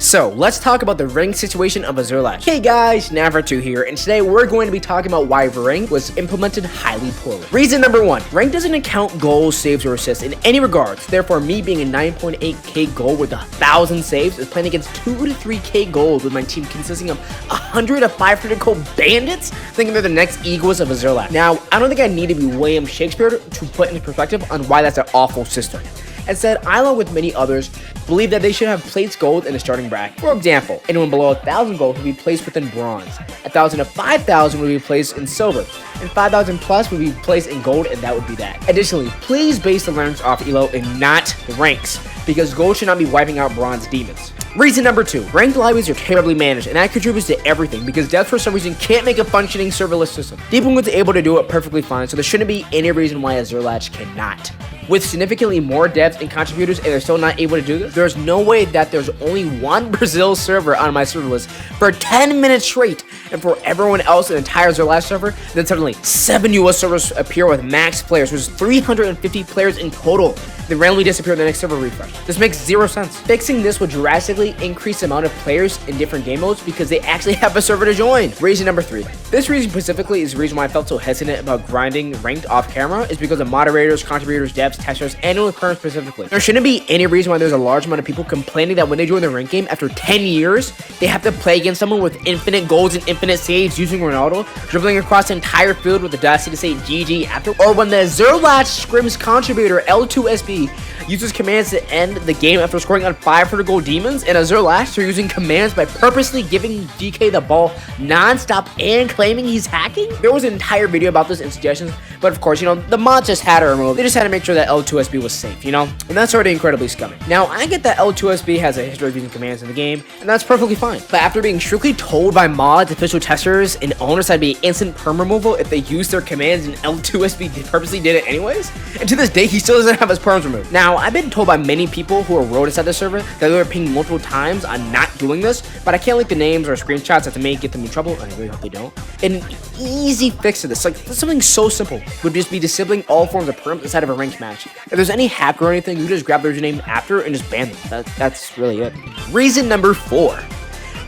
So let's talk about the rank situation of Azure Latch. Hey guys, Naver2 here, and today we're going to be talking about why rank was implemented highly poorly. Reason number 1, rank doesn't account goals, saves, or assists in any regards. Therefore, me being a 9.8k goal with 1,000 saves is playing against 2 to 3k goals with my team consisting of 100 to 500 goal bandits, thinking they're the next Eagles of Azure Latch. Now, I don't think I need to be William Shakespeare to put into perspective on why that's an awful system. Instead, I, along with many others, believe that they should have placed gold in the starting bracket. For example, anyone below 1,000 gold would be placed within bronze, 1,000 to 5,000 would be placed in silver, and 5,000 plus would be placed in gold, and that would be that. Additionally, please base the ranks off elo and not the ranks, because gold should not be wiping out bronze demons. Reason number 2, ranked lobbies are terribly managed, and that contributes to everything because devs for some reason can't make a functioning serverless system. Deepwood was able to do it perfectly fine, so there shouldn't be any reason why Azure Latch cannot. With significantly more devs and contributors and they're still not able to do this, there's no way that there's only one Brazil server on my server list for 10 minutes straight, and for everyone else in the entire Azure Latch server, then suddenly 7 US servers appear with max players, which is 350 players in total, then randomly disappear in the next server refresh. This makes zero sense. Fixing this would drastically increase the amount of players in different game modes because they actually have a server to join. Reason number 3. This reason specifically is the reason why I felt so hesitant about grinding ranked off camera is because of moderators, contributors, devs, testers, and only current specifically. There shouldn't be any reason why there's a large amount of people complaining that when they join the rank game after 10 years, they have to play against someone with infinite goals and infinite saves using Ronaldo, dribbling across the entire field with the dusty to say GG after, or when the Azure Latch scrims contributor L2SB uses commands to end the game after scoring on 500 goal demons, and Azure Latch are using commands by purposely giving DK the ball non-stop and claiming he's hacking. There was an entire video about this and suggestions, but of course, the mods just had to remove. They just had to make sure that L2SB was safe, and that's already incredibly scummy. Now, I get that L2SB has a history of using commands in the game, and that's perfectly fine. But after being strictly told by mods, official testers, and owners that it'd be instant perm removal if they used their commands, and L2SB purposely did it anyways, and to this day, he still doesn't have his perms removed. Now, I've been told by many people who are road inside the server that they were pinged multiple times on not doing this, but I can't link the names or screenshots that may get them in trouble, and I really hope they don't. An easy fix to this, like something so simple, would just be disabling all forms of perms inside of a ranked match. If there's any hack or anything, you just grab their username after and just ban them. That's really it. Reason number 4.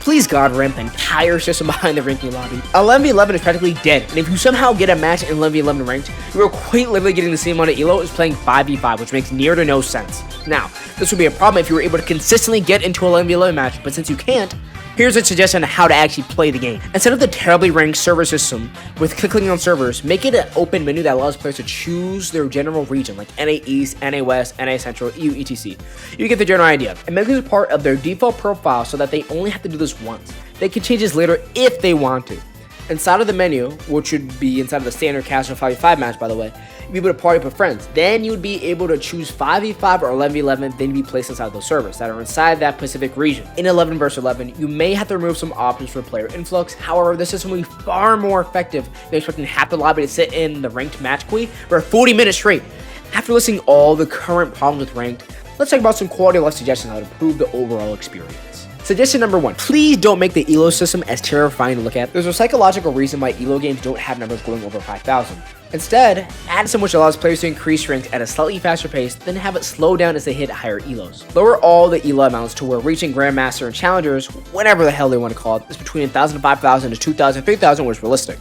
Please God ramp the entire system behind the ranking lobby. 11v11 is practically dead, and if you somehow get a match in 11v11 ranked, you are quite literally getting the same amount of elo as playing 5v5, which makes near to no sense. Now, this would be a problem if you were able to consistently get into a 11v11 match, but since you can't, here's a suggestion on how to actually play the game. Instead of the terribly ranked server system with clicking on servers, make it an open menu that allows players to choose their general region, like NA East, NA West, NA Central, EU, etc. You get the general idea, and make this a part of their default profile so that they only have to do this once. They can change this later if they want to. Inside of the menu, which should be inside of the standard casual 5v5 match, by the way, you'd be able to party with friends. Then you'd be able to choose 5v5 or 11v11, then be placed inside those servers that are inside that specific region. In 11 vs 11, you may have to remove some options for player influx. However, this system will be far more effective than expecting half the lobby to sit in the ranked match queue for 40 minutes straight. After listing all the current problems with ranked, let's talk about some quality of life suggestions that improve the overall experience. Suggestion number 1, please don't make the elo system as terrifying to look at. There's a psychological reason why elo games don't have numbers going over 5,000. Instead, add some which allows players to increase rank at a slightly faster pace, then have it slow down as they hit higher elos. Lower all the elo amounts to where reaching Grandmaster and Challengers, whatever the hell they want to call it, is between 1,000 to 5,000 to 2,000, 3,000, which is realistic.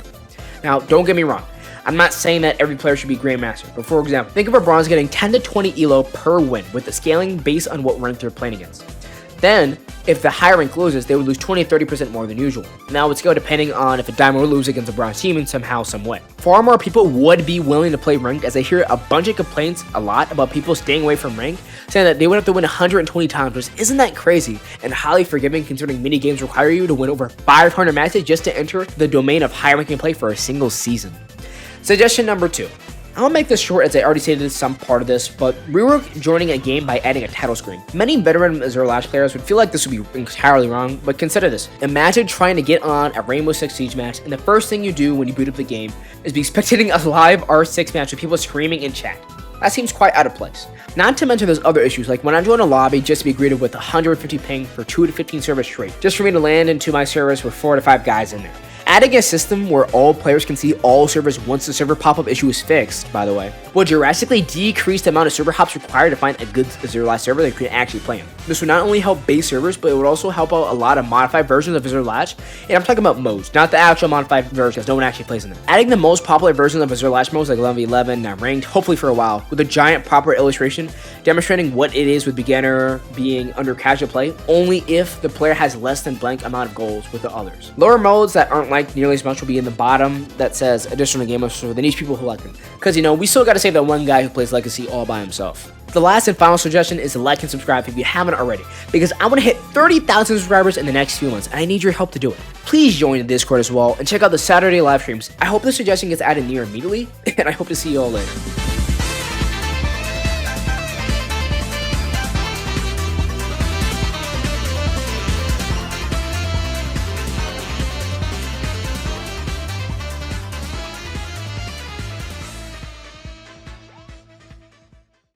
Now, don't get me wrong. I'm not saying that every player should be Grandmaster, but for example, think of a bronze getting 10 to 20 elo per win, with the scaling based on what rank they're playing against. Then, if the higher rank loses, they would lose 20-30% more than usual. Now, it's go depending on if a diamond would lose against a bronze team in somehow, some way. Far more people would be willing to play ranked, as I hear a bunch of complaints a lot about people staying away from ranked, saying that they would have to win 120 times, which isn't that crazy, and highly forgiving considering mini games require you to win over 500 matches just to enter the domain of high ranking play for a single season. Suggestion number 2. I'll make this short as I already stated some part of this, but rework joining a game by adding a title screen. Many veteran Azure Latch players would feel like this would be entirely wrong, but consider this. Imagine trying to get on a Rainbow Six Siege match, and the first thing you do when you boot up the game is be spectating a live R6 match with people screaming in chat. That seems quite out of place. Not to mention there's other issues, like when I join a lobby just to be greeted with 150 ping for 2 to 15 servers straight, just for me to land into my servers with 4 to 5 guys in there. Adding a system where all players can see all servers once the server pop-up issue is fixed, by the way, will drastically decrease the amount of server hops required to find a good Azure Latch server that you can actually play in. This would not only help base servers, but it would also help out a lot of modified versions of Azure Latch, and I'm talking about modes, not the actual modified versions, because no one actually plays in them. Adding the most popular versions of Azure Latch modes like 11v11, now ranked, hopefully for a while, with a giant proper illustration demonstrating what it is with beginner being under casual play, only if the player has less than blank amount of goals with the others. Lower modes that aren't liked nearly as much will be in the bottom that says additional game modes for the niche people who like them. Because, you know, we still got to save that one guy who plays Legacy all by himself. The last and final suggestion is to like and subscribe if you haven't already, because I want to hit 30,000 subscribers in the next few months, and I need your help to do it. Please join the Discord as well, and check out the Saturday live streams. I hope this suggestion gets added near immediately, and I hope to see you all later.